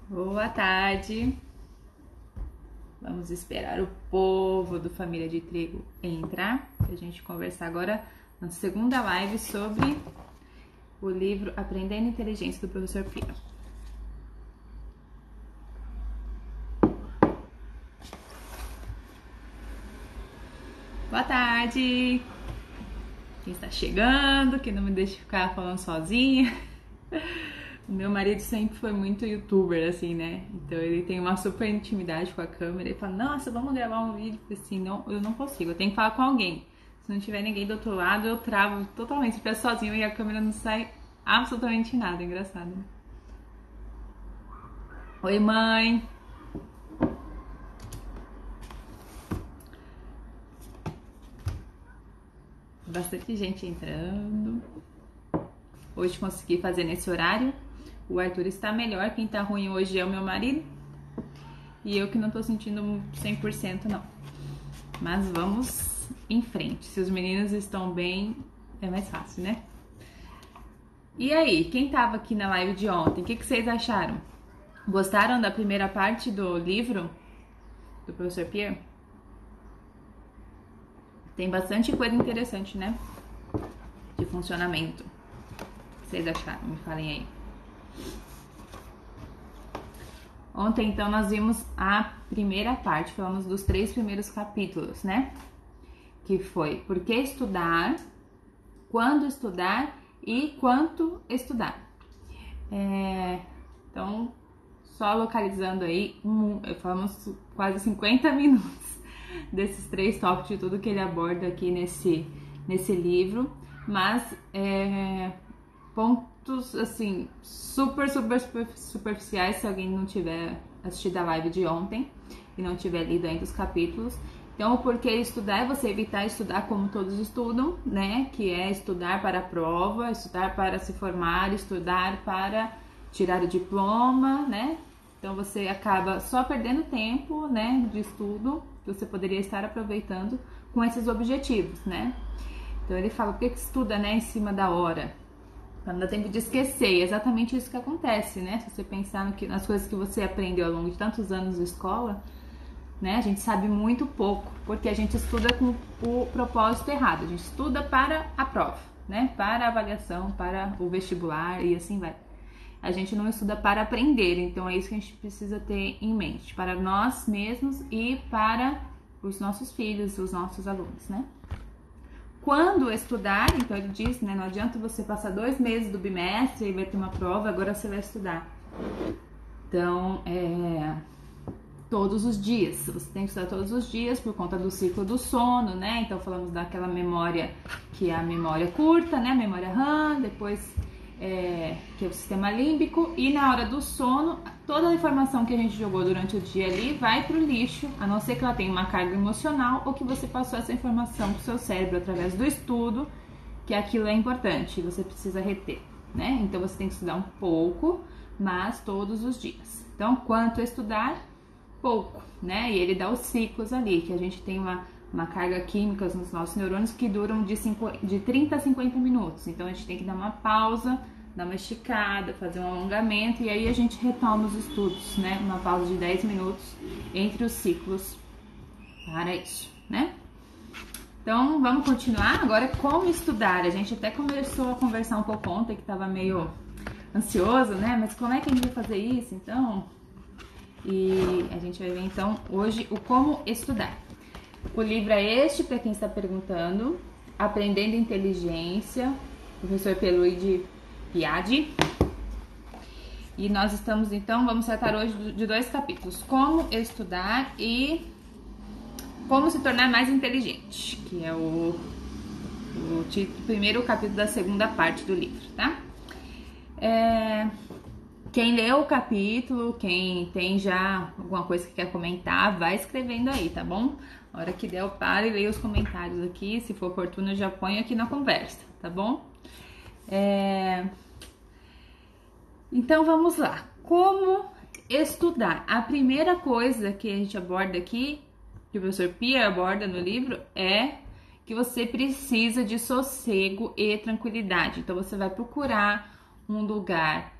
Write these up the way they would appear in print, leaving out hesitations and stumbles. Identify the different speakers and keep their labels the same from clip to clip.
Speaker 1: Boa tarde. Vamos esperar o povo do Família de Trigo entrar para a gente conversar agora na segunda live sobre o livro Aprendendo Inteligência do Professor Pia. Boa tarde. Quem está chegando, que não me deixa ficar falando sozinha. O meu marido sempre foi muito youtuber, assim, né? Então ele tem uma super intimidade com a câmera. Ele fala, nossa, vamos gravar um vídeo. Assim, não, eu não consigo, eu tenho que falar com alguém. Se não tiver ninguém do outro lado, eu travo totalmente. Se estiver sozinho e a câmera não sai absolutamente nada. Engraçado, né? Oi, mãe. Bastante gente entrando. Hoje consegui fazer nesse horário. O Arthur está melhor, quem tá ruim hoje é o meu marido. E eu que não tô sentindo 100% não. Mas vamos em frente. Se os meninos estão bem, é mais fácil, né? E aí, quem tava aqui na live de ontem, o que vocês acharam? Gostaram da primeira parte do livro do professor Pierre? Tem bastante coisa interessante, né? De funcionamento. O que vocês acharam? Me falem aí. Ontem, então, nós vimos a primeira parte, falamos dos 3 primeiros capítulos, né? Que foi por que estudar, quando estudar e quanto estudar. Então, só localizando aí, falamos quase 50 minutos desses 3 tópicos de tudo que ele aborda aqui nesse livro, mas pontos, assim, super superficiais, se alguém não tiver assistido a live de ontem e não tiver lido ainda os capítulos. Então, o porquê estudar é você evitar estudar como todos estudam, né? Que é estudar para a prova, estudar para se formar, estudar para tirar o diploma, né? Então, você acaba só perdendo tempo, né, de estudo, que você poderia estar aproveitando com esses objetivos, né? Então, ele fala, por que estuda, né, em cima da hora? Pra não dar tempo de esquecer, é exatamente isso que acontece, né? Se você pensar nas coisas que você aprendeu ao longo de tantos anos de escola, né? A gente sabe muito pouco, porque a gente estuda com o propósito errado. A gente estuda para a prova, né? Para a avaliação, para o vestibular e assim vai. A gente não estuda para aprender, então é isso que a gente precisa ter em mente, para nós mesmos e para os nossos filhos, os nossos alunos, né? Quando estudar, então ele diz, né, não adianta você passar 2 meses do bimestre e vai ter uma prova, agora você vai estudar. Então, todos os dias, você tem que estudar todos os dias por conta do ciclo do sono, né? Então falamos daquela memória que é a memória curta, né? A memória RAM, depois que é o sistema límbico, e na hora do sono, toda a informação que a gente jogou durante o dia ali vai pro lixo, a não ser que ela tenha uma carga emocional ou que você passou essa informação pro seu cérebro através do estudo, que aquilo é importante e você precisa reter, né? Então você tem que estudar um pouco, mas todos os dias. Então, quanto estudar? Pouco, né? E ele dá os ciclos ali, que a gente tem uma carga química nos nossos neurônios que duram de 30 a 50 minutos. Então, a gente tem que dar uma pausa, dar uma esticada, fazer um alongamento e aí a gente retoma os estudos, né? Uma pausa de 10 minutos entre os ciclos para isso, né? Então, vamos continuar agora como estudar. A gente até começou a conversar um pouco ontem, que estava meio ansioso, né? Mas como é que a gente vai fazer isso, então? E a gente vai ver, então, hoje o como estudar. O livro é este, para quem está perguntando, Aprendendo Inteligência, professor Pierluigi Piade. E nós estamos, então, vamos tratar hoje de 2 capítulos, como estudar e como se tornar mais inteligente, que é o primeiro capítulo da segunda parte do livro, tá? Quem leu o capítulo, quem tem já alguma coisa que quer comentar, vai escrevendo aí, tá bom? A hora que der, eu paro e leio os comentários aqui. Se for oportuno, eu já ponho aqui na conversa, tá bom? Então, vamos lá. Como estudar? A primeira coisa que a gente aborda aqui, que o professor Pia aborda no livro, é que você precisa de sossego e tranquilidade. Então, você vai procurar um lugar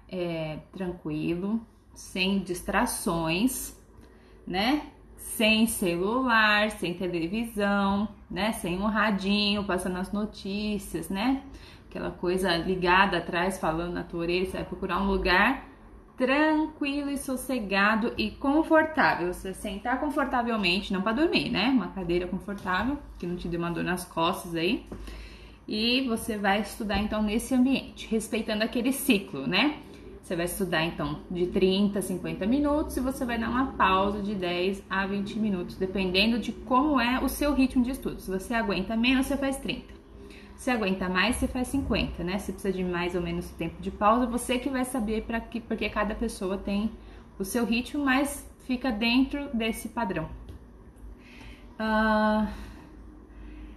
Speaker 1: tranquilo, sem distrações, né? Sem celular, sem televisão, né? Sem um radinho passando as notícias, né? Aquela coisa ligada atrás falando na tua orelha. Você vai procurar um lugar tranquilo e sossegado e confortável. Você sentar confortavelmente, não para dormir, né? Uma cadeira confortável, que não te dê uma dor nas costas aí. E você vai estudar então nesse ambiente, respeitando aquele ciclo, né? Você vai estudar então de 30 a 50 minutos e você vai dar uma pausa de 10 a 20 minutos, dependendo de como é o seu ritmo de estudo. Se você aguenta menos, você faz 30. Se aguenta mais, você faz 50, né? Se precisa de mais ou menos tempo de pausa, você que vai saber porque cada pessoa tem o seu ritmo, mas fica dentro desse padrão.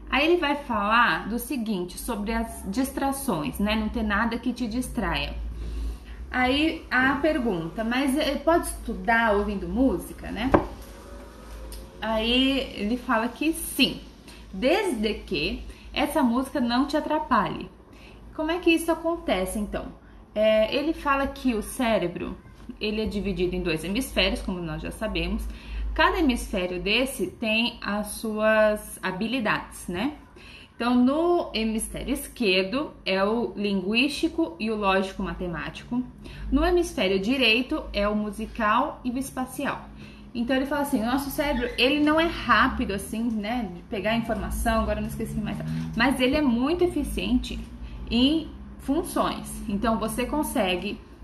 Speaker 1: Aí ele vai falar do seguinte, sobre as distrações, né? Não ter nada que te distraia. Aí a pergunta, mas ele pode estudar ouvindo música, né? Aí ele fala que sim, desde que essa música não te atrapalhe. Como é que isso acontece então? Ele fala que o cérebro, ele é dividido em 2 hemisférios, como nós já sabemos. Cada hemisfério desse tem as suas habilidades, né? Então, no hemisfério esquerdo é o linguístico e o lógico-matemático. No hemisfério direito é o musical e o espacial. Então, ele fala assim, o nosso cérebro, ele não é rápido assim, né, de pegar informação, agora eu não esqueci mais, mas ele é muito eficiente em funções. Então,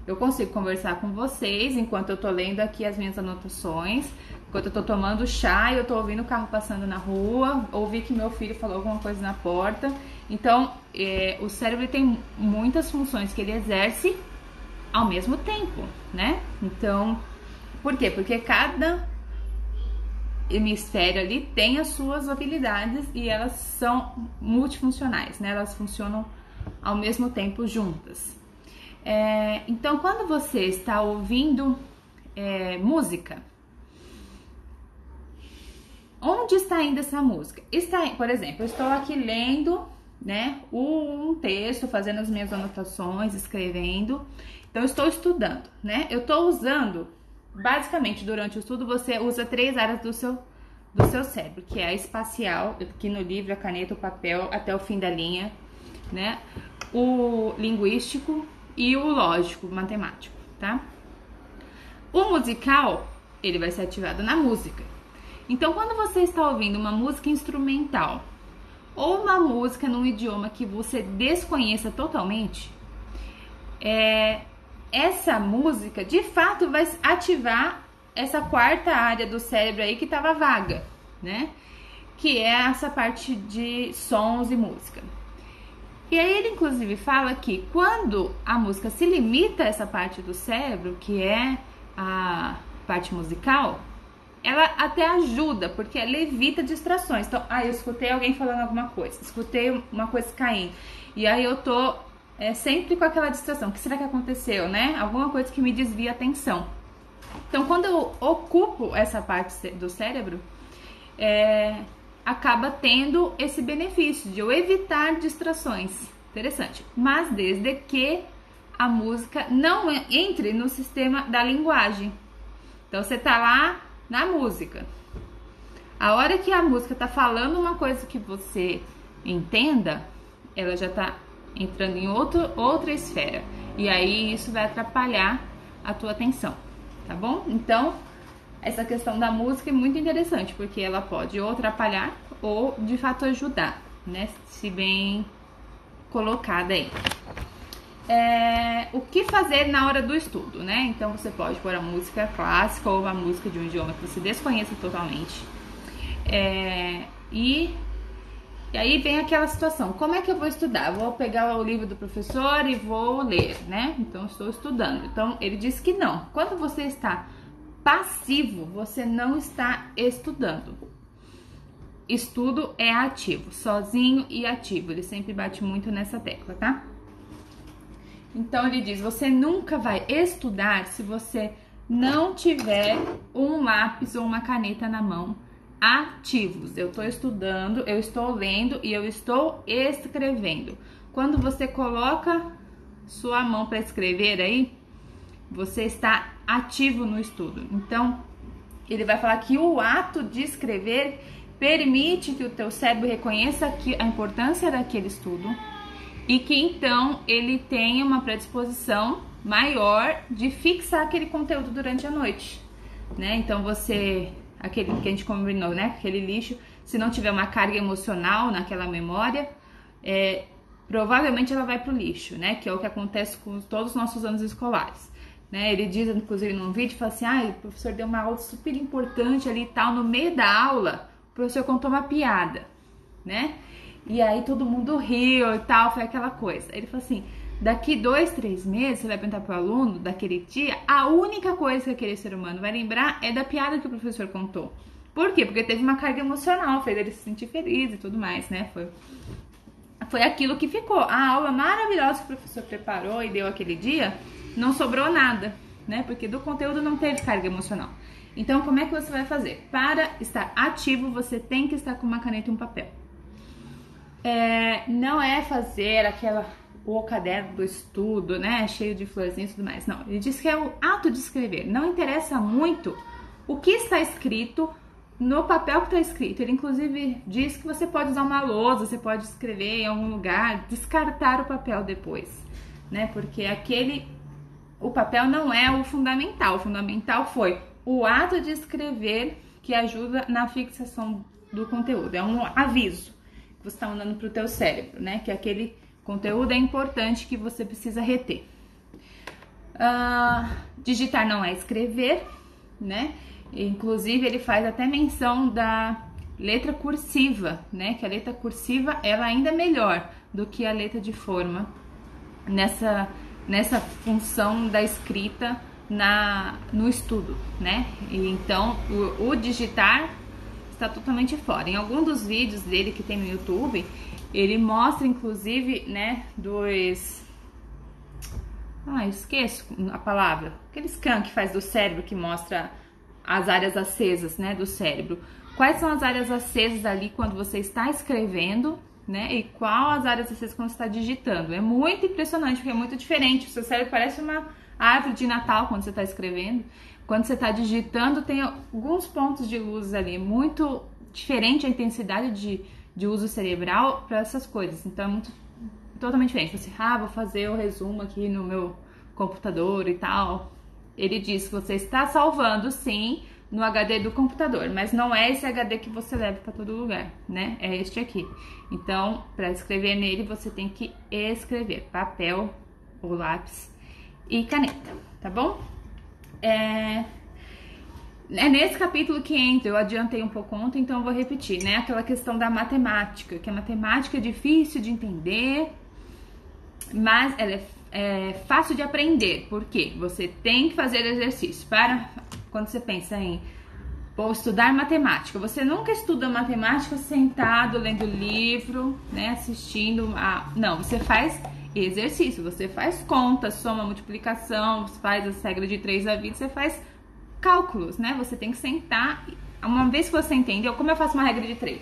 Speaker 1: eu consigo conversar com vocês enquanto eu tô lendo aqui as minhas anotações, enquanto eu tô tomando chá e eu tô ouvindo o carro passando na rua, ouvi que meu filho falou alguma coisa na porta. Então, o cérebro tem muitas funções que ele exerce ao mesmo tempo, né? Então, por quê? Porque cada hemisfério ali tem as suas habilidades e elas são multifuncionais, né? Elas funcionam ao mesmo tempo juntas. Então, quando você está ouvindo música, onde está indo essa música? Por exemplo, eu estou aqui lendo, né, um texto, fazendo as minhas anotações, escrevendo. Então, eu estou estudando, né? Eu estou usando, basicamente, durante o estudo, você usa 3 áreas do seu cérebro, que é a espacial, aqui no livro, a caneta, o papel, até o fim da linha, né? O linguístico e o lógico, matemático, tá? O musical, ele vai ser ativado na música. Então, quando você está ouvindo uma música instrumental ou uma música num idioma que você desconheça totalmente, essa música, de fato, vai ativar essa 4ª área do cérebro aí que estava vaga, né? Que é essa parte de sons e música. E aí ele, inclusive, fala que quando a música se limita a essa parte do cérebro, que é a parte musical, ela até ajuda, porque ela evita distrações. Então, eu escutei alguém falando alguma coisa, escutei uma coisa caindo, e aí eu tô sempre com aquela distração. O que será que aconteceu, né? Alguma coisa que me desvia a atenção. Então, quando eu ocupo essa parte do cérebro, acaba tendo esse benefício de eu evitar distrações. Interessante. Mas desde que a música não entre no sistema da linguagem. Então, você tá lá na música. A hora que a música tá falando uma coisa que você entenda, ela já tá entrando em outra esfera. E aí isso vai atrapalhar a tua atenção, tá bom? Então, essa questão da música é muito interessante, porque ela pode ou atrapalhar ou de fato ajudar, né? Se bem colocada aí. O que fazer na hora do estudo, né? Então você pode pôr a música clássica ou uma música de um idioma que você desconheça totalmente. E aí vem aquela situação, como é que eu vou estudar? Eu vou pegar o livro do professor e vou ler, né? Então estou estudando. Então ele diz que não. Quando você está passivo, você não está estudando. Estudo é ativo, sozinho e ativo. Ele sempre bate muito nessa tecla, tá? Então ele diz, você nunca vai estudar se você não tiver um lápis ou uma caneta na mão ativos. Eu estou estudando, eu estou lendo e eu estou escrevendo. Quando você coloca sua mão para escrever aí, você está ativo no estudo. Então, ele vai falar que o ato de escrever permite que o teu cérebro reconheça a importância daquele estudo e que então ele tenha uma predisposição maior de fixar aquele conteúdo durante a noite, né? Então aquele que a gente combinou, né? Aquele lixo, se não tiver uma carga emocional naquela memória, provavelmente ela vai para o lixo, né? Que é o que acontece com todos os nossos anos escolares, né? Ele diz, inclusive, num vídeo, fala assim, o professor deu uma aula super importante ali e tal, no meio da aula, o professor contou uma piada, né? E aí todo mundo riu e tal, foi aquela coisa. Ele falou assim, daqui 2, 3 meses, você vai perguntar pro aluno daquele dia, a única coisa que aquele ser humano vai lembrar é da piada que o professor contou. Por quê? Porque teve uma carga emocional, fez ele se sentir feliz e tudo mais, né? Foi aquilo que ficou. A aula maravilhosa que o professor preparou e deu aquele dia, não sobrou nada, né? Porque do conteúdo não teve carga emocional. Então, como é que você vai fazer? Para estar ativo, você tem que estar com uma caneta e um papel. Não é fazer o caderno do estudo, né? Cheio de florzinhas e tudo mais. Não, ele diz que é o ato de escrever. Não interessa muito o que está escrito no papel que está escrito. Ele, inclusive, diz que você pode usar uma lousa, você pode escrever em algum lugar, descartar o papel depois, né? Porque o papel não é o fundamental. O fundamental foi o ato de escrever que ajuda na fixação do conteúdo. É um aviso que você está mandando para o teu cérebro, né? Que aquele conteúdo é importante, que você precisa reter. Digitar não é escrever, né? Inclusive, ele faz até menção da letra cursiva, né? Que a letra cursiva, ela ainda é melhor do que a letra de forma nessa função da escrita no estudo, né? E então, o digitar está totalmente fora. Em algum dos vídeos dele que tem no YouTube, ele mostra, inclusive, né, esqueço a palavra. Aquele scan que faz do cérebro, que mostra as áreas acesas, né, do cérebro. Quais são as áreas acesas ali quando você está escrevendo, né, e qual as áreas acesas quando você está digitando. É muito impressionante, porque é muito diferente. O seu cérebro parece uma árvore de Natal quando você está escrevendo. Quando você está digitando, tem alguns pontos de luz ali. Muito diferente a intensidade de uso cerebral para essas coisas. Então, é totalmente diferente. Você, vou fazer o resumo aqui no meu computador e tal. Ele diz que você está salvando, sim, no HD do computador, mas não é esse HD que você leva para todo lugar, né? É este aqui. Então, para escrever nele, você tem que escrever papel ou lápis e caneta, tá bom? É nesse capítulo que entra, eu adiantei um pouco ontem, então eu vou repetir, né? Aquela questão da matemática, que a matemática é difícil de entender, mas ela é fácil de aprender. Por quê? Você tem que fazer exercício. Quando você pensa em estudar matemática, você nunca estuda matemática sentado, lendo livro, né? Assistindo Não, você faz exercício, você faz conta, soma, multiplicação, você faz as regras de 3 a 20, você faz cálculos, né? Você tem que sentar. Uma vez que você entendeu como eu faço uma regra de 3,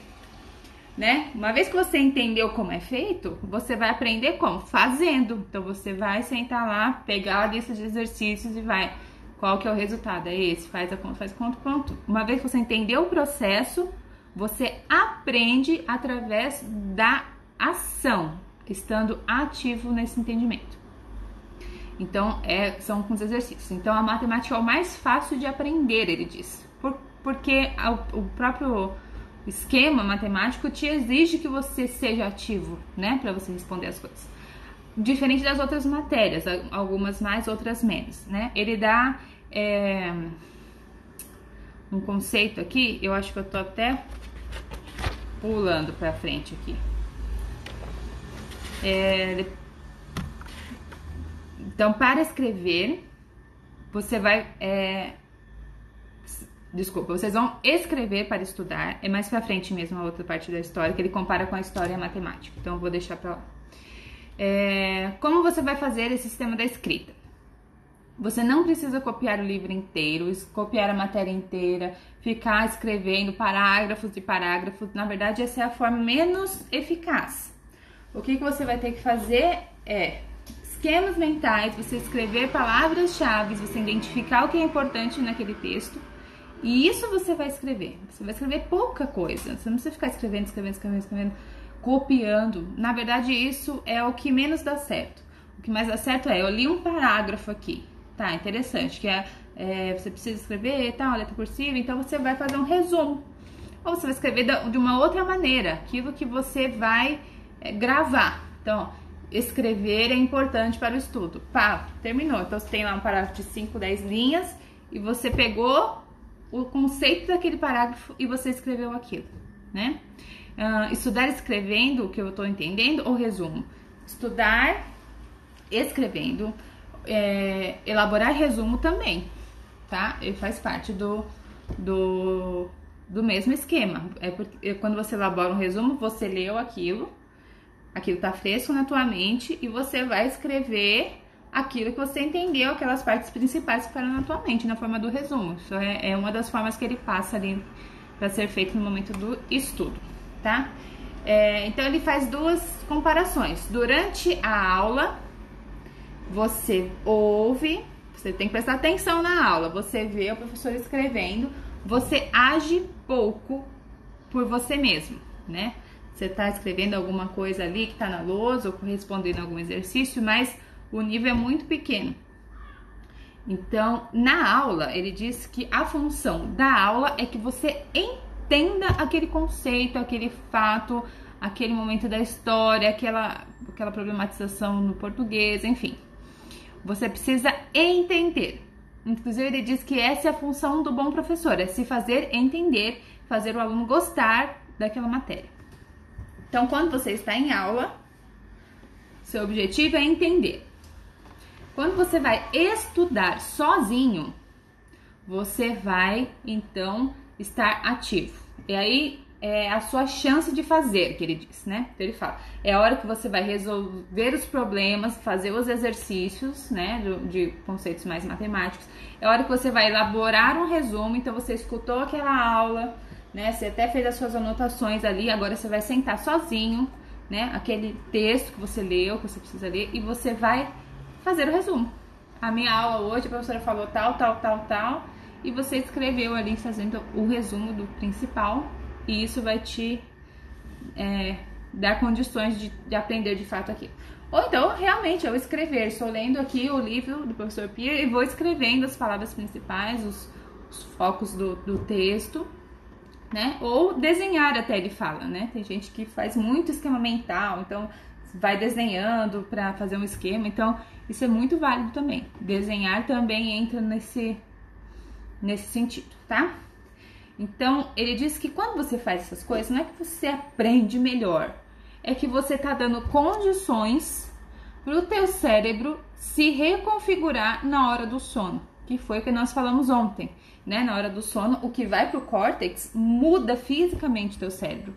Speaker 1: né? Uma vez que você entendeu como é feito, você vai aprender como? Fazendo. Então você vai sentar lá, pegar a lista de exercícios e vai. Qual que é o resultado? É esse, faz a conta, faz conta, pronto. Uma vez que você entendeu o processo, você aprende através da ação, estando ativo nesse entendimento. Então, são com os exercícios. Então, a matemática é o mais fácil de aprender, ele diz. Porque o próprio esquema matemático te exige que você seja ativo, né? Para você responder as coisas. Diferente das outras matérias, algumas mais, outras menos, né? Ele dá um conceito aqui, eu acho que eu tô até pulando para frente aqui. Então, para escrever, você vai... vocês vão escrever para estudar. É mais pra frente mesmo a outra parte da história, que ele compara com a história e a matemática. Então, eu vou deixar pra lá. Como você vai fazer esse sistema da escrita? Você não precisa copiar o livro inteiro, copiar a matéria inteira, ficar escrevendo parágrafos e parágrafos. Na verdade, essa é a forma menos eficaz. O que você vai ter que fazer é esquemas mentais, você escrever palavras-chave, você identificar o que é importante naquele texto. E isso você vai escrever. Você vai escrever pouca coisa. Você não precisa ficar escrevendo, copiando. Na verdade, isso é o que menos dá certo. O que mais dá certo é, eu li um parágrafo aqui, tá, interessante, que você precisa escrever, tá, letra cursiva, então você vai fazer um resumo. Ou você vai escrever de uma outra maneira, aquilo que você vai gravar. Então, escrever é importante para o estudo. Pá, terminou. Então, você tem lá um parágrafo de 5, 10 linhas e você pegou o conceito daquele parágrafo e você escreveu aquilo, né? Estudar escrevendo, o que eu tô entendendo, ou resumo? Estudar escrevendo, elaborar resumo também, tá? Ele faz parte do mesmo esquema. Porque quando você elabora um resumo, você leu aquilo tá fresco na tua mente e você vai escrever aquilo que você entendeu, aquelas partes principais que ficaram na tua mente, na forma do resumo. Isso é uma das formas que ele passa ali para ser feito no momento do estudo, tá? Então ele faz duas comparações. Durante a aula, você ouve, você tem que prestar atenção na aula, você vê o professor escrevendo, você age pouco por você mesmo, né? Você tá escrevendo alguma coisa ali que tá na lousa ou respondendo algum exercício, mas o nível é muito pequeno. Então, na aula, ele diz que a função da aula é que você entenda aquele conceito, aquele fato, aquele momento da história, aquela problematização no português, enfim. Você precisa entender. Inclusive, ele diz que essa é a função do bom professor, é se fazer entender, fazer o aluno gostar daquela matéria. Então, quando você está em aula, seu objetivo é entender. Quando você vai estudar sozinho, você vai, então, estar ativo. E aí, é a sua chance de fazer, que ele diz, né? Então, ele fala, é a hora que você vai resolver os problemas, fazer os exercícios, né, de conceitos mais matemáticos. É a hora que você vai elaborar um resumo, então você escutou aquela aula, né? Você até fez as suas anotações ali, agora você vai sentar sozinho, né? Aquele texto que você leu, que você precisa ler, e você vai fazer o resumo. A minha aula hoje, a professora falou tal, e você escreveu ali fazendo o resumo do principal, e isso vai te dar condições de aprender de fato aquilo. Ou então, realmente, eu escrever, estou lendo aqui o livro do professor Pierre e vou escrevendo as palavras principais, os focos do texto, né? Ou desenhar, até ele fala, né? Tem gente que faz muito esquema mental, então vai desenhando para fazer um esquema, então isso é muito válido também. Desenhar também entra nesse sentido, tá? Então, ele diz que quando você faz essas coisas, não é que você aprende melhor, é que você tá dando condições pro teu cérebro se reconfigurar na hora do sono, que foi o que nós falamos ontem, né? Na hora do sono, o que vai pro córtex muda fisicamente teu cérebro.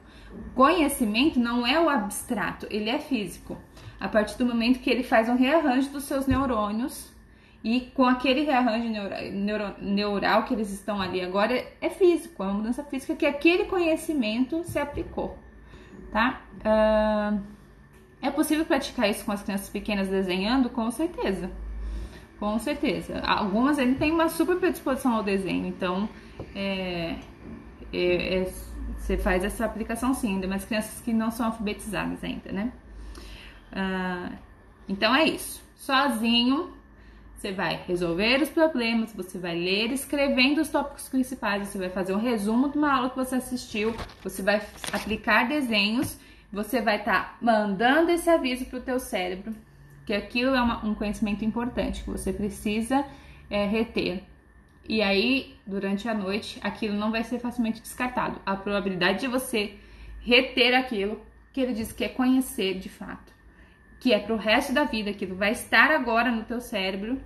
Speaker 1: Conhecimento não é o abstrato, ele é físico. A partir do momento que ele faz um rearranjo dos seus neurônios, e com aquele rearranjo neural que eles estão ali agora, é físico, é uma mudança física que aquele conhecimento se aplicou, tá? É possível praticar isso com as crianças pequenas desenhando? Com certeza. Com certeza. Algumas ele tem uma super predisposição ao desenho, então você faz essa aplicação sim, ainda mais crianças que não são alfabetizadas ainda, né? Então é isso. Sozinho, você vai resolver os problemas, você vai ler escrevendo os tópicos principais, você vai fazer um resumo de uma aula que você assistiu, você vai aplicar desenhos, você vai estar mandando esse aviso para o teu cérebro, que aquilo é um conhecimento importante, que você precisa reter. E aí, durante a noite, aquilo não vai ser facilmente descartado. A probabilidade de você reter aquilo, que ele diz que é conhecer de fato, que é pro resto da vida, aquilo vai estar agora no teu cérebro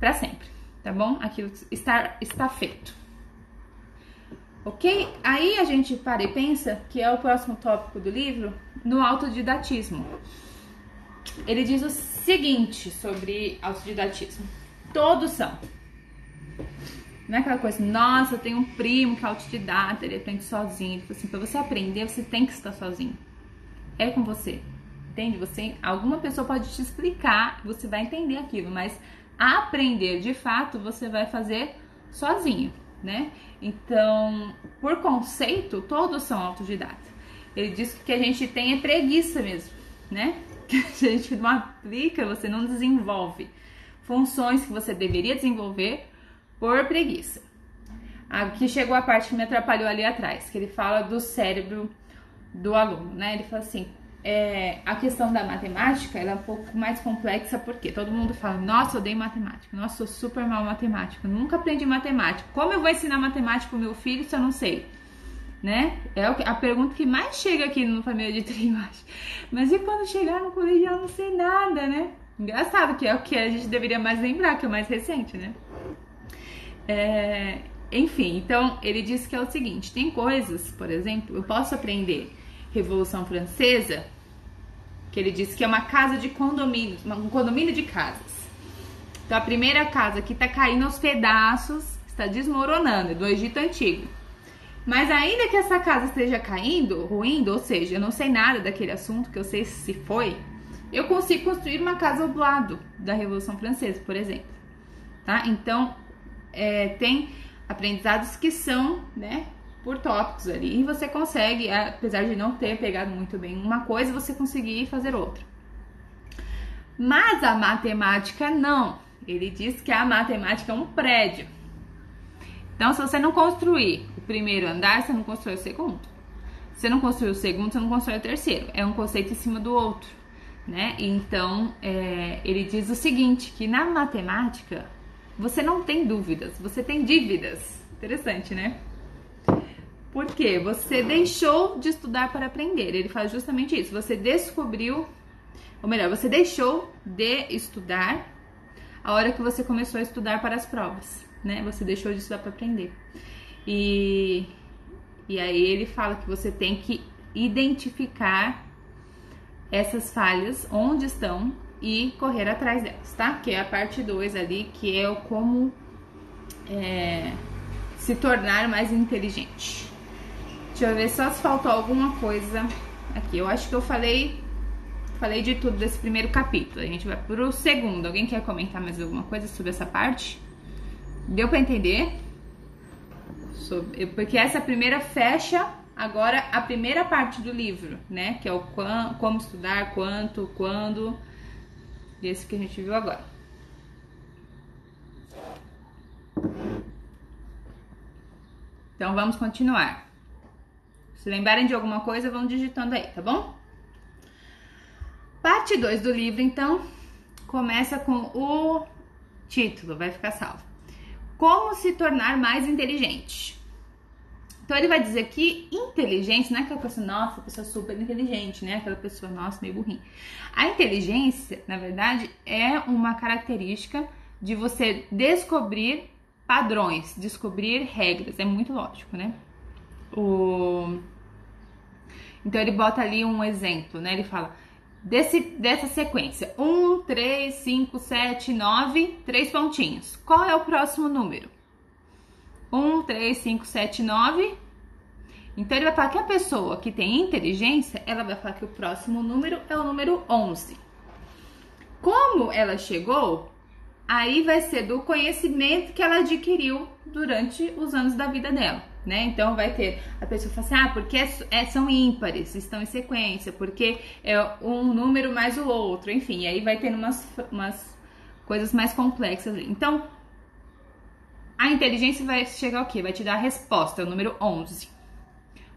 Speaker 1: para sempre, tá bom? Aquilo está feito. Ok? Aí a gente para e pensa, que é o próximo tópico do livro, no autodidatismo. Ele diz o seguinte sobre autodidatismo: todos são. Não é aquela coisa, nossa, eu tenho um primo que é autodidata, ele aprende sozinho. Ele fala assim, pra você aprender, você tem que estar sozinho. É com você, entende? Alguma pessoa pode te explicar, você vai entender aquilo, mas aprender de fato você vai fazer sozinho, né? Então, por conceito, todos são autodidatas. Ele diz que a gente tem é preguiça mesmo, né? Que a gente não aplica, você não desenvolve funções que você deveria desenvolver por preguiça. Aqui chegou a parte que me atrapalhou ali atrás, que ele fala do cérebro do aluno, né? Ele fala assim, a questão da matemática, ela é um pouco mais complexa, porque todo mundo fala, nossa, eu odeio matemática, nossa, eu sou super mal matemática, nunca aprendi matemática, como eu vou ensinar matemática pro meu filho se eu não sei? Né? É a pergunta que mais chega aqui no Família de Triagem. Mas e quando chegar no colegial eu não sei nada, né? Engraçado, que é o que a gente deveria mais lembrar, que é o mais recente, né? Enfim, então ele diz que é o seguinte, tem coisas, por exemplo, eu posso aprender Revolução Francesa, que ele diz que é uma casa de condomínios, um condomínio de casas. Então a primeira casa que tá caindo aos pedaços, está desmoronando, é do Egito Antigo. Mas ainda que essa casa esteja caindo, ruindo, ou seja, eu não sei nada daquele assunto, que eu sei se foi, eu consigo construir uma casa ao lado da Revolução Francesa, por exemplo. Tá? Então, tem aprendizados que são, né, por tópicos ali, e você consegue, apesar de não ter pegado muito bem uma coisa, você conseguir fazer outra. Mas a matemática não. Ele diz que a matemática é um prédio. Então, se você não construir o primeiro andar, você não constrói o segundo. Se você não construir o segundo, você não constrói o terceiro. É um conceito em cima do outro, né? Então, ele diz o seguinte, que na matemática, você não tem dúvidas, você tem dívidas. Interessante, né? Por quê? Você deixou de estudar para aprender. Ele faz justamente isso. Você descobriu, ou melhor, você deixou de estudar a hora que você começou a estudar para as provas. Né? Você deixou de estudar para aprender. E aí ele fala que você tem que identificar essas falhas, onde estão, e correr atrás delas, tá? Que é a parte 2 ali, que é o como se tornar mais inteligente. Deixa eu ver só se faltou alguma coisa aqui. Eu acho que eu falei de tudo desse primeiro capítulo. A gente vai pro segundo. Alguém quer comentar mais alguma coisa sobre essa parte? Deu para entender? Porque essa primeira fecha agora a primeira parte do livro, né? Que é o como estudar, quanto, quando. Esse que a gente viu agora. Então vamos continuar. Se lembrarem de alguma coisa, vão digitando aí, tá bom? Parte 2 do livro, então, começa com o título, vai ficar salvo. Como se tornar mais inteligente. Então ele vai dizer que inteligência não é aquela pessoa, nossa, pessoa super inteligente, né? Aquela pessoa, nossa, meio burrinha. A inteligência, na verdade, é uma característica de você descobrir padrões, descobrir regras. É muito lógico, né? Então ele bota ali um exemplo, né? Ele fala dessa sequência: 1, 3, 5, 7, 9, 3 pontinhos. Qual é o próximo número? 1, 3, 5, 7, 9. Então ele vai falar que a pessoa que tem inteligência, ela vai falar que o próximo número é o número 11. Como ela chegou, aí vai ser do conhecimento que ela adquiriu durante os anos da vida dela, né? Então vai ter, a pessoa fala assim, porque são ímpares, estão em sequência, porque é um número mais o outro, enfim, aí vai tendo umas coisas mais complexas. Então, a inteligência vai chegar ao quê? Vai te dar a resposta, é o número 11.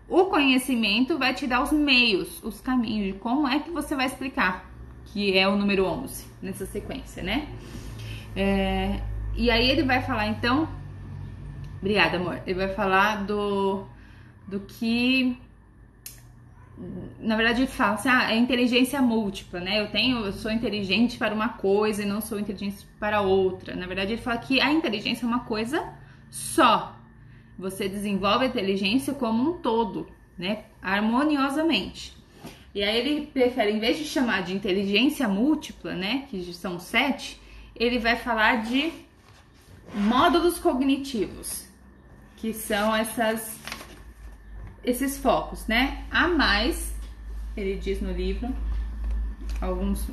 Speaker 1: O conhecimento vai te dar os meios, os caminhos de como é que você vai explicar que é o número 11 nessa sequência, né? E aí ele vai falar, então... Obrigada, amor. Ele vai falar do que... Na verdade, ele fala assim, é inteligência múltipla, né? Eu sou inteligente para uma coisa e não sou inteligente para outra. Na verdade, ele fala que a inteligência é uma coisa só. Você desenvolve a inteligência como um todo, né? Harmoniosamente. E aí ele prefere, em vez de chamar de inteligência múltipla, né? Que são 7, ele vai falar de módulos cognitivos, que são esses focos, né? A mais, ele diz no livro, alguns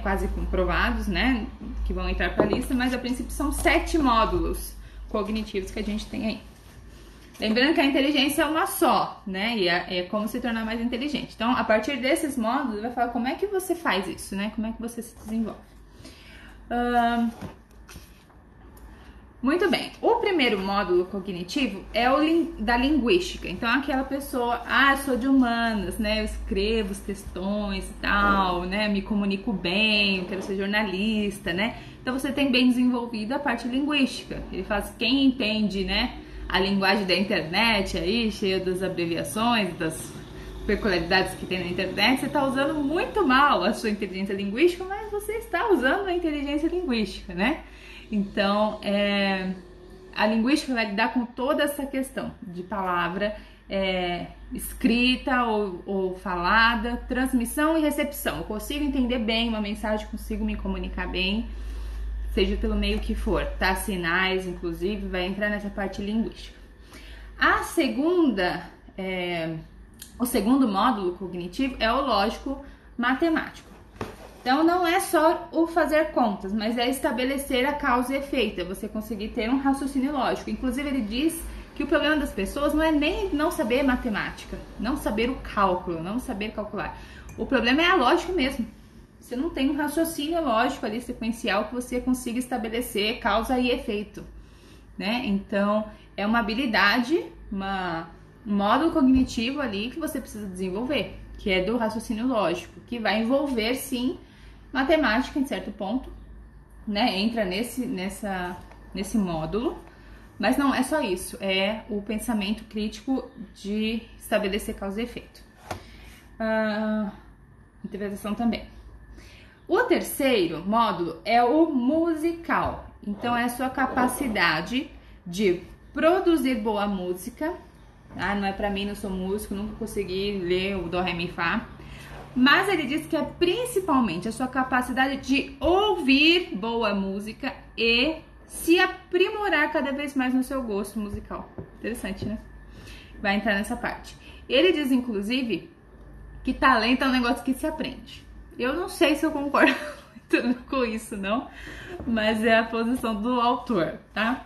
Speaker 1: quase comprovados, né, que vão entrar para a lista, mas a princípio são 7 módulos cognitivos que a gente tem aí. Lembrando que a inteligência é uma só, né, e é como se tornar mais inteligente. Então, a partir desses módulos, vai falar como é que você faz isso, né, como é que você se desenvolve. Muito bem, o primeiro módulo cognitivo é o da linguística. Então, aquela pessoa, eu sou de humanas, né, eu escrevo os textões e tal, né, me comunico bem, eu quero ser jornalista, né. Então, você tem bem desenvolvido a parte linguística. Ele faz, quem entende, né, a linguagem da internet aí, cheia das abreviações, das peculiaridades que tem na internet, você está usando muito mal a sua inteligência linguística, mas você está usando a inteligência linguística, né? Então, a linguística vai lidar com toda essa questão de palavra escrita ou falada, transmissão e recepção. Eu consigo entender bem uma mensagem, consigo me comunicar bem, seja pelo meio que for, tá? Sinais, inclusive, vai entrar nessa parte linguística. O segundo módulo cognitivo é o lógico-matemático. Então, não é só o fazer contas, mas é estabelecer a causa e efeito, é você conseguir ter um raciocínio lógico. Inclusive, ele diz que o problema das pessoas não é nem não saber matemática, não saber o cálculo, não saber calcular. O problema é a lógica mesmo. Você não tem um raciocínio lógico ali sequencial que você consiga estabelecer causa e efeito, né? Então, é uma habilidade, um módulo cognitivo ali que você precisa desenvolver, que é do raciocínio lógico, que vai envolver, sim, matemática em certo ponto, né? Entra nesse módulo, mas não é só isso, é o pensamento crítico de estabelecer causa e efeito. Interpretação também. O terceiro módulo é o musical. Então, é a sua capacidade de produzir boa música. Não é pra mim, não sou músico, nunca consegui ler o Dó, Ré, Mi, Fá. Mas ele diz que é principalmente a sua capacidade de ouvir boa música e se aprimorar cada vez mais no seu gosto musical. Interessante, né? Vai entrar nessa parte. Ele diz, inclusive, que talento é um negócio que se aprende. Eu não sei se eu concordo muito com isso, não. Mas é a posição do autor, tá?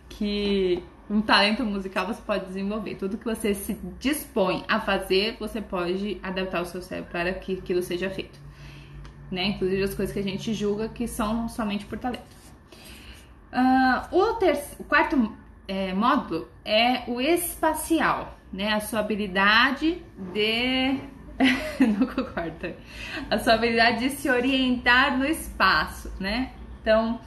Speaker 1: Que um talento musical você pode desenvolver. Tudo que você se dispõe a fazer, você pode adaptar o seu cérebro para que aquilo seja feito, né? Inclusive as coisas que a gente julga que são somente por talento. O quarto módulo é o espacial, né? A sua habilidade de... Não concordo. A sua habilidade de se orientar no espaço, né? Então,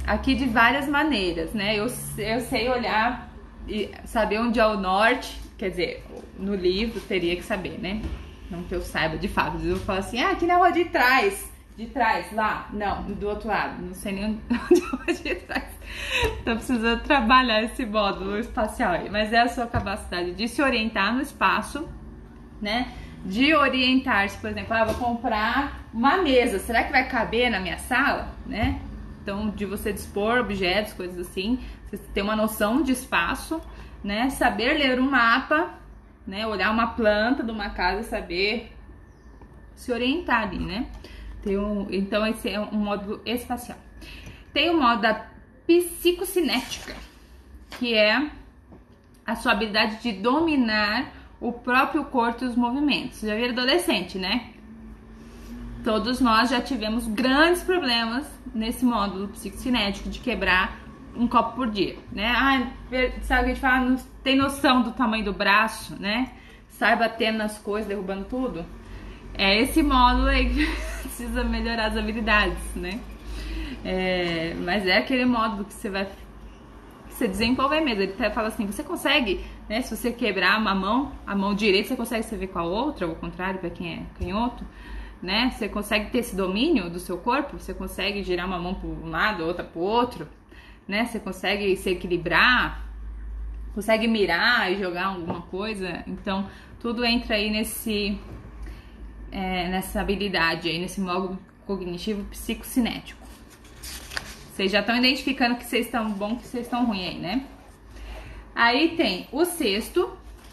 Speaker 1: aqui de várias maneiras, né? Eu sei olhar e saber onde é o norte, quer dizer, no livro teria que saber, né? Não que eu saiba de fato. Eu falo assim, aqui na rua de trás, lá, não, do outro lado, não sei nem onde é a rua de trás. Então precisa trabalhar esse módulo espacial aí, mas é a sua capacidade de se orientar no espaço, né? De orientar-se, por exemplo, vou comprar uma mesa, será que vai caber na minha sala, né? Então, de você dispor objetos, coisas assim, você ter uma noção de espaço, né? Saber ler um mapa, né? Olhar uma planta de uma casa e saber se orientar ali, né? Então, esse é um módulo espacial. Tem o módulo da psicocinética, que é a sua habilidade de dominar o próprio corpo e os movimentos. Já viram adolescente, né? Todos nós já tivemos grandes problemas nesse módulo psicocinético de quebrar um copo por dia, né? Sabe o que a gente fala? Não tem noção do tamanho do braço, né? Sai batendo nas coisas, derrubando tudo. É esse módulo aí que precisa melhorar as habilidades, né? Mas é aquele módulo que você desenvolver mesmo. Ele até fala assim, você consegue, né? Se você quebrar a mão direita, você consegue servir com a outra, ou ao contrário, para quem é canhoto, né? Você consegue ter esse domínio do seu corpo, você consegue girar uma mão para um lado, outra para o outro, né? Você consegue se equilibrar, consegue mirar e jogar alguma coisa. Então, tudo entra aí nessa habilidade aí, nesse módulo cognitivo psicocinético. Vocês já estão identificando que vocês estão bom, que vocês estão ruim aí, né? Aí tem o sexto,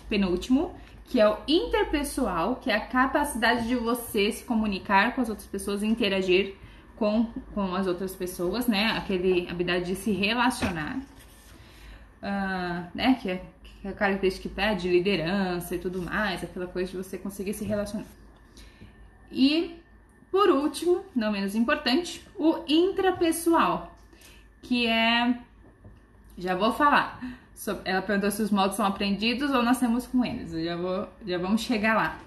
Speaker 1: penúltimo, que é o interpessoal, que é a capacidade de você se comunicar com as outras pessoas e interagir com as outras pessoas, né? Aquele habilidade de se relacionar, né? Que é a característica que pede liderança e tudo mais, aquela coisa de você conseguir se relacionar. E, por último, não menos importante, o intrapessoal, que é... Já vou falar. Ela perguntou se os modos são aprendidos ou nascemos com eles. Já vamos chegar lá.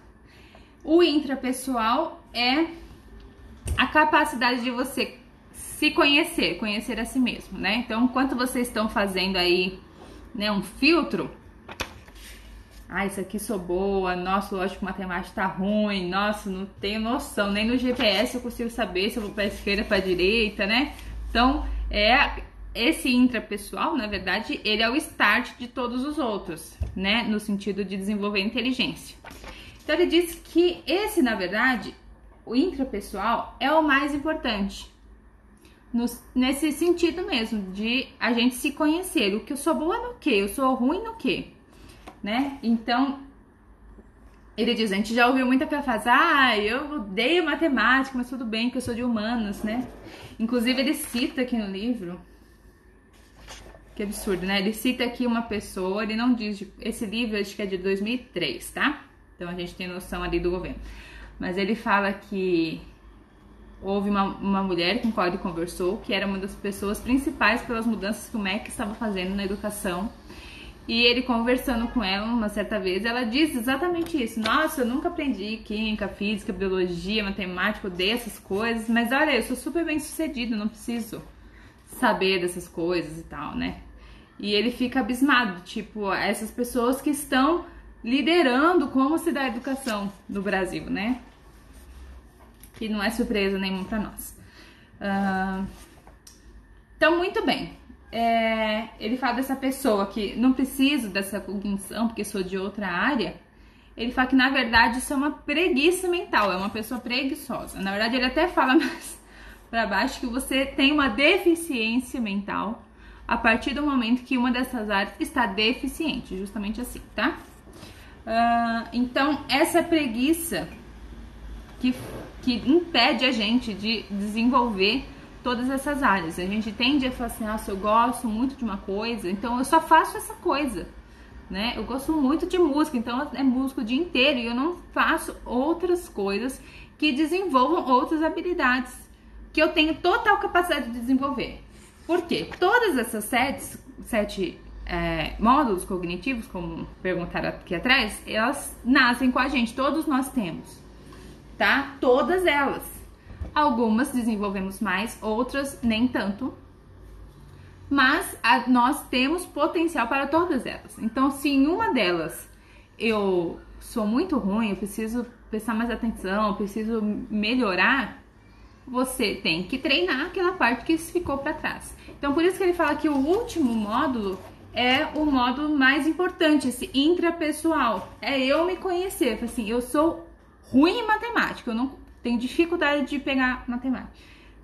Speaker 1: O intrapessoal é a capacidade de você se conhecer a si mesmo, né? Então, enquanto vocês estão fazendo aí, né, um filtro... Ah, isso aqui sou boa, nossa, lógico, matemática tá ruim, nossa, não tenho noção, nem no GPS eu consigo saber se eu vou pra esquerda, pra direita, né? Então, esse intrapessoal, na verdade, ele é o start de todos os outros, né? No sentido de desenvolver inteligência. Então, ele diz que esse, na verdade, o intrapessoal é o mais importante. Nesse sentido mesmo, de a gente se conhecer. O que eu sou boa no quê? Eu sou ruim no quê? Né? Então, ele diz, a gente já ouviu muita frase, eu odeio matemática, mas tudo bem que eu sou de humanas, né? Inclusive, ele cita aqui no livro, que absurdo, né? Ele cita aqui uma pessoa, ele não diz, esse livro acho que é de 2003, tá? Então, a gente tem noção ali do governo. Mas ele fala que houve uma mulher com qual ele conversou, que era uma das pessoas principais pelas mudanças que o MEC estava fazendo na educação. E ele conversando com ela uma certa vez, ela disse exatamente isso. Nossa, eu nunca aprendi química, física, biologia, matemática, odeio essas coisas. Mas olha, eu sou super bem sucedido, não preciso saber dessas coisas e tal, né? E ele fica abismado, tipo, essas pessoas que estão liderando como se dá a educação no Brasil, né? Que não é surpresa nenhuma para nós. Então, muito bem. Ele fala dessa pessoa que não preciso dessa cognição porque sou de outra área. Ele fala que na verdade isso é uma preguiça mental, é uma pessoa preguiçosa. Na verdade ele até fala mais para baixo que você tem uma deficiência mental a partir do momento que uma dessas áreas está deficiente, justamente assim, tá? Então essa preguiça que impede a gente de desenvolver todas essas áreas. A gente tende a falar assim, nossa, eu gosto muito de uma coisa, então eu só faço essa coisa, né? Eu gosto muito de música, então é música o dia inteiro e eu não faço outras coisas que desenvolvam outras habilidades que eu tenho total capacidade de desenvolver. Por quê? Todas essas sete módulos cognitivos, como perguntaram aqui atrás, elas nascem com a gente, todos nós temos, tá? Todas elas. Algumas desenvolvemos mais, outras nem tanto, mas nós temos potencial para todas elas. Então, se em uma delas eu sou muito ruim, eu preciso prestar mais atenção, eu preciso melhorar, você tem que treinar aquela parte que ficou para trás. Então, por isso que ele fala que o último módulo é o módulo mais importante, esse intrapessoal. É eu me conhecer, assim, eu sou ruim em matemática, eu não tenho dificuldade de pegar matemática.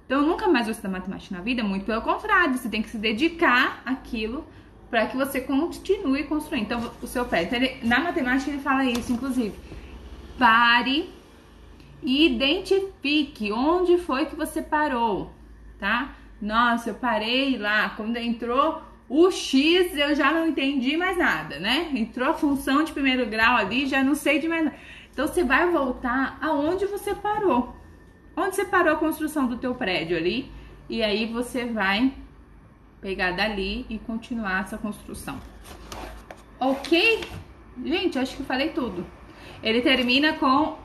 Speaker 1: Então, eu nunca mais vou estudar matemática na vida, muito pelo contrário, você tem que se dedicar àquilo para que você continue construindo. Então, o seu pé, então, na matemática ele fala isso, inclusive. Pare e identifique onde foi que você parou, tá? Nossa, eu parei lá, quando entrou o X, eu já não entendi mais nada, né? Entrou a função de primeiro grau ali, já não sei de mais nada. Então, você vai voltar aonde você parou. Onde você parou a construção do teu prédio ali. E aí, você vai pegar dali e continuar essa construção. Ok? Gente, acho que falei tudo. Ele termina com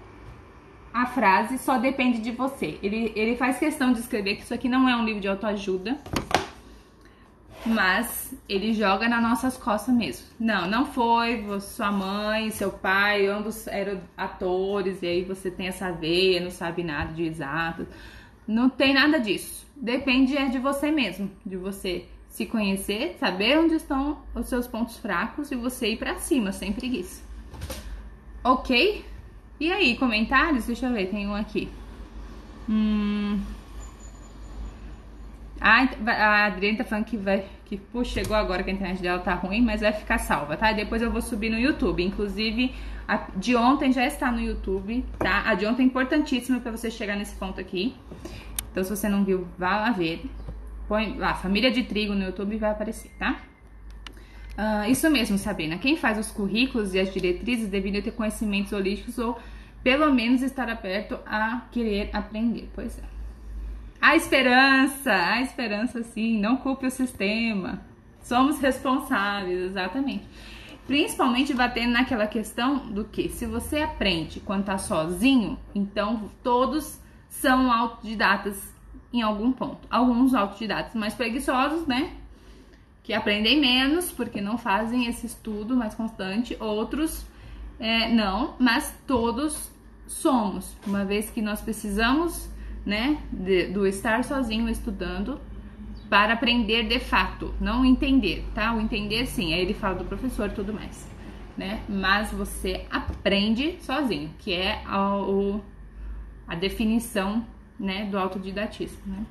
Speaker 1: a frase, só depende de você. Ele faz questão de escrever que isso aqui não é um livro de autoajuda. Mas ele joga nas nossas costas mesmo. Não foi sua mãe, seu pai, ambos eram atores, e aí você tem essa veia, não sabe nada de exato. Não tem nada disso. Depende de você mesmo, de você se conhecer, saber onde estão os seus pontos fracos e você ir pra cima, sem preguiça. Ok? E aí, comentários? Deixa eu ver, tem um aqui. A Adriana tá falando que puxa, chegou agora que a internet dela tá ruim, mas vai ficar salva, tá? Depois eu vou subir no YouTube. Inclusive, a de ontem já está no YouTube, tá? A de ontem é importantíssima pra você chegar nesse ponto aqui. Então, se você não viu, vá lá ver. Põe lá, Família de Trigo no YouTube e vai aparecer, tá? Isso mesmo, Sabrina. Quem faz os currículos e as diretrizes deveria ter conhecimentos holísticos ou pelo menos estar aberto a querer aprender. Pois é. A esperança sim, não culpe o sistema. Somos responsáveis, exatamente. Principalmente batendo naquela questão do que se você aprende quando tá sozinho, então todos são autodidatas em algum ponto. Alguns autodidatas mais preguiçosos, né? Que aprendem menos porque não fazem esse estudo mais constante. Outros não, mas todos somos, uma vez que nós precisamos, né, do estar sozinho estudando para aprender de fato, não entender, tá? O entender sim, aí ele fala do professor e tudo mais, né? Mas você aprende sozinho, que é a definição, né, do autodidatismo, né?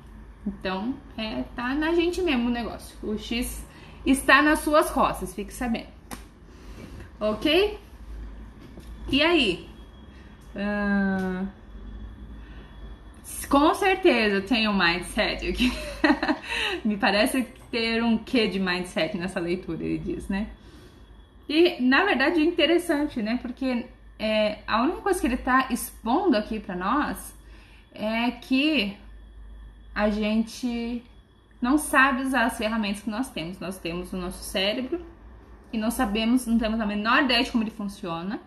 Speaker 1: Então, tá na gente mesmo o negócio. O X está nas suas costas, fique sabendo. Ok? E aí? Com certeza tem um mindset aqui. Me parece ter um quê de mindset nessa leitura, ele diz, né? E, na verdade, é interessante, né? Porque a única coisa que ele tá expondo aqui pra nós é que a gente não sabe usar as ferramentas que nós temos. Nós temos o nosso cérebro e não temos a menor ideia de como ele funciona,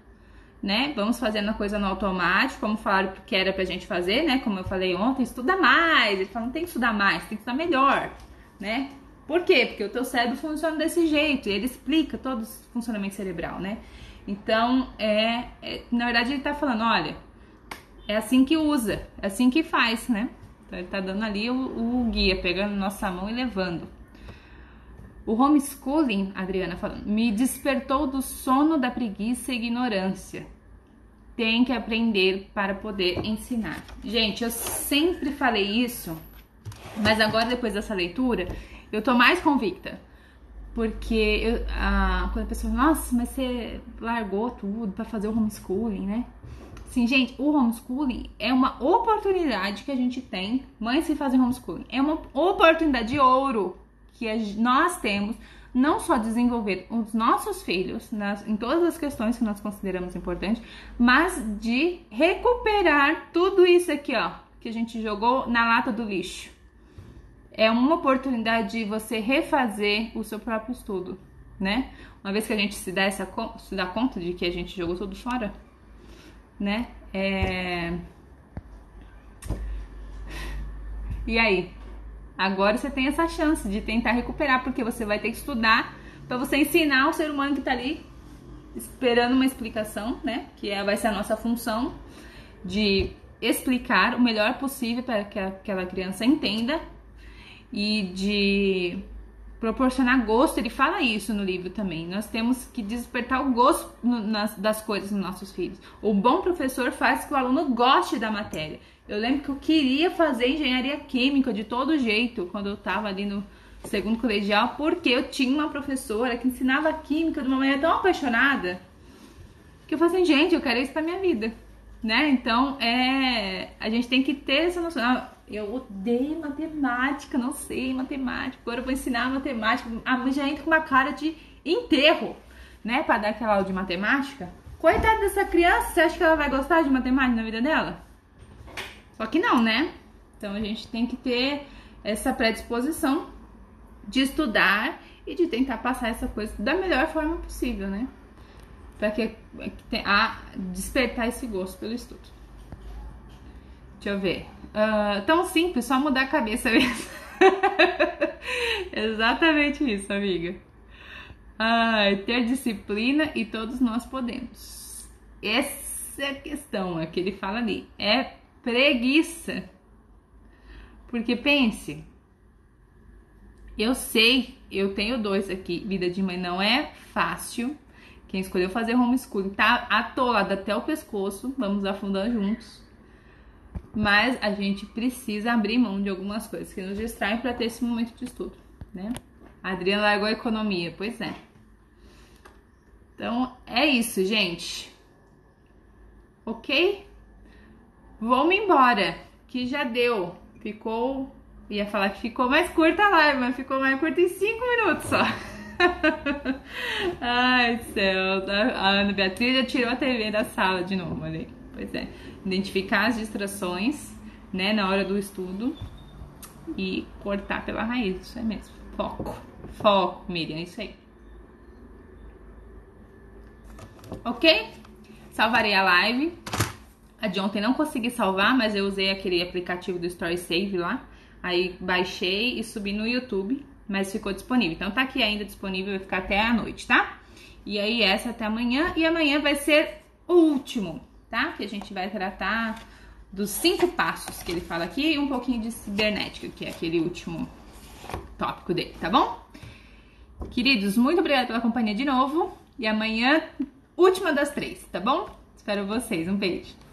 Speaker 1: né? Vamos fazendo a coisa no automático, como falaram que era pra gente fazer, né? Como eu falei ontem, estuda mais. Ele fala, não tem que estudar mais, tem que estudar melhor, né? Por quê? Porque o teu cérebro funciona desse jeito, e ele explica todo o funcionamento cerebral, né? Então, na verdade, ele tá falando, olha, é assim que usa, é assim que faz, né? Então, ele tá dando ali o guia, pegando nossa mão e levando. O homeschooling, Adriana falando, me despertou do sono da preguiça e ignorância. Tem que aprender para poder ensinar. Gente, eu sempre falei isso, mas agora, depois dessa leitura, eu tô mais convicta. Porque quando a pessoa fala, nossa, mas você largou tudo para fazer o homeschooling, né? Sim, gente, o homeschooling é uma oportunidade que a gente tem, mães que fazem homeschooling, é uma oportunidade de ouro que nós temos, não só desenvolver os nossos filhos em todas as questões que nós consideramos importantes, mas de recuperar tudo isso aqui, ó, que a gente jogou na lata do lixo. É uma oportunidade de você refazer o seu próprio estudo, né? Uma vez que a gente se dá conta de que a gente jogou tudo fora, né? E aí? Agora você tem essa chance de tentar recuperar, porque você vai ter que estudar para você ensinar o ser humano que tá ali esperando uma explicação, né? Que vai ser a nossa função de explicar o melhor possível para que aquela criança entenda e de proporcionar gosto. Ele fala isso no livro também. Nós temos que despertar o gosto das coisas nos nossos filhos. O bom professor faz que o aluno goste da matéria. Eu lembro que eu queria fazer engenharia química de todo jeito quando eu tava ali no segundo colegial, porque eu tinha uma professora que ensinava química de uma maneira tão apaixonada que eu falei assim, gente, eu quero isso pra minha vida, né? Então, a gente tem que ter essa noção. Eu odeio matemática, não sei matemática, agora eu vou ensinar matemática. A já entra com uma cara de enterro, né? Pra dar aquela aula de matemática. Coitada dessa criança, você acha que ela vai gostar de matemática na vida dela? Só que não, né? Então a gente tem que ter essa predisposição de estudar e de tentar passar essa coisa da melhor forma possível, né? Pra despertar esse gosto pelo estudo. Deixa eu ver. Tão simples, só mudar a cabeça mesmo. Exatamente isso, amiga. Ter disciplina e todos nós podemos. Essa é a questão, que ele fala ali. É preguiça. Porque pense, eu sei, eu tenho 2 aqui, vida de mãe não é fácil. Quem escolheu fazer homeschooling tá atolado até o pescoço, vamos afundar juntos. mas a gente precisa abrir mão de algumas coisas que nos distraem para ter esse momento de estudo, né? A Adriana largou a economia, pois é. Então, é isso, gente. Ok? Vamos embora, que já deu. Ia falar que ficou mais curta a live, mas ficou mais curta em 5 minutos só. Ai, céu. A Ana Beatriz já tirou a TV da sala de novo, olha aí. Pois é. Identificar as distrações, né, na hora do estudo e cortar pela raiz, isso é mesmo. Foco. Foco, Miriam, isso aí. Ok? Salvarei a live. A de ontem não consegui salvar, mas eu usei aquele aplicativo do Story Save lá. Aí baixei e subi no YouTube, mas ficou disponível. Então tá aqui ainda disponível, vai ficar até a noite, tá? E aí essa até amanhã. E amanhã vai ser o último, tá? Que a gente vai tratar dos 5 passos que ele fala aqui e um pouquinho de cibernética, que é aquele último tópico dele, tá bom? Queridos, muito obrigada pela companhia de novo. E amanhã, última das 3, tá bom? Espero vocês. Um beijo.